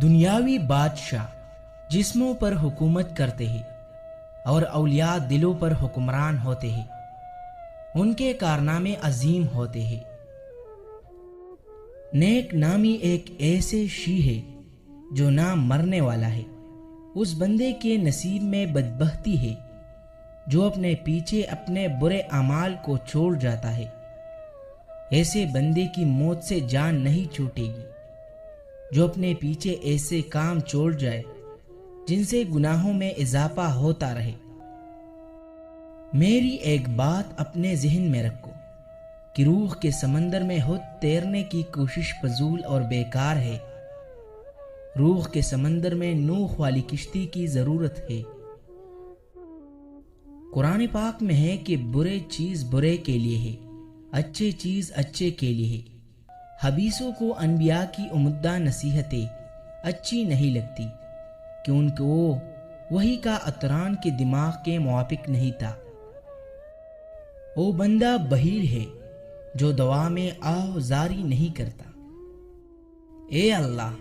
دنیاوی بادشاہ جسموں پر حکومت کرتے ہیں اور اولیاء دلوں پر حکمران ہوتے ہیں، ان کے کارنامے عظیم ہوتے ہیں۔ نیک نامی ایک ایسے شی ہے جو نہ مرنے والا ہے، اس بندے کے نصیب میں بدبختی ہے جو اپنے پیچھے اپنے برے اعمال کو چھوڑ جاتا ہے۔ ایسے بندے کی موت سے جان نہیں چھوٹے گی جو اپنے پیچھے ایسے کام چھوڑ جائے جن سے گناہوں میں اضافہ ہوتا رہے۔ میری ایک بات اپنے ذہن میں رکھو کہ روح کے سمندر میں خود تیرنے کی کوشش فضول اور بیکار ہے۔ روح کے سمندر میں نوح والی کشتی کی ضرورت ہے۔ قرآن پاک میں ہے کہ برے چیز برے کے لیے ہے، اچھے چیز اچھے کے لیے ہے۔ حبیثوں کو انبیاء کی عمدہ نصیحتیں اچھی نہیں لگتی کیونکہ وہ وحی کا اطران کے دماغ کے موافق نہیں تھا۔ وہ بندہ بہیر ہے جو دعا میں آہوازاری نہیں کرتا۔ اے اللہ،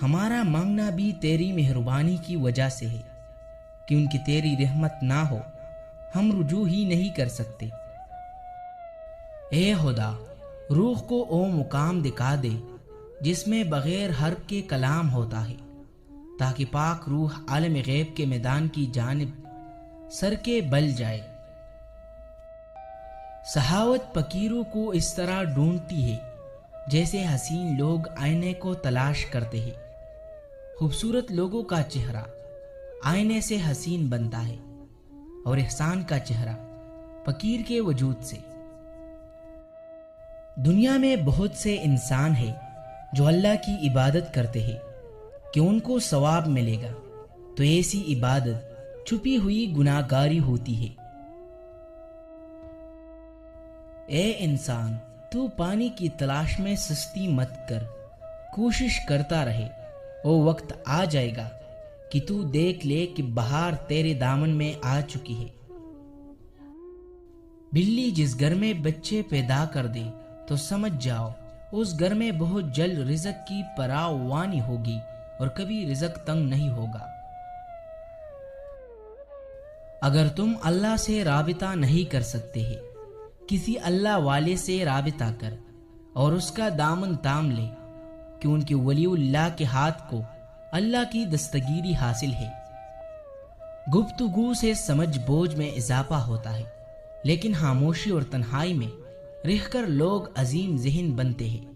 ہمارا مانگنا بھی تیری مہربانی کی وجہ سے ہے، کیونکہ تیری رحمت نہ ہو ہم رجوع ہی نہیں کر سکتے۔ اے خدا، روح کو او مقام دکھا دے جس میں بغیر حرف کے کلام ہوتا ہے، تاکہ پاک روح عالم غیب کے میدان کی جانب سر کے بل جائے۔ سخاوت فقیروں کو اس طرح ڈھونڈتی ہے جیسے حسین لوگ آئینے کو تلاش کرتے ہیں۔ خوبصورت لوگوں کا چہرہ آئینے سے حسین بنتا ہے اور احسان کا چہرہ فقیر کے وجود سے۔ دنیا میں بہت سے انسان ہیں جو اللہ کی عبادت کرتے ہیں کہ ان کو ثواب ملے گا، تو ایسی عبادت چھپی ہوئی گناہگاری ہوتی ہے۔ اے انسان، تو پانی کی تلاش میں سستی مت کر، کوشش کرتا رہے۔ وہ وقت آ جائے گا کہ تو دیکھ لے کہ بہار تیرے دامن میں آ چکی ہے۔ بلی جس گھر میں بچے پیدا کر دے تو سمجھ جاؤ اس گھر میں بہت جلد رزق کی فراوانی ہوگی اور کبھی رزق تنگ نہیں ہوگا۔ اگر تم اللہ سے رابطہ نہیں کر سکتے ہیں، کسی اللہ والے سے رابطہ کر اور اس کا دامن تام لے، کیونکہ ولی اللہ کے ہاتھ کو اللہ کی دستگیری حاصل ہے۔ گفتگو سے سمجھ بوجھ میں اضافہ ہوتا ہے، لیکن خاموشی اور تنہائی میں رہ کر لوگ عظیم ذہن بنتے ہیں۔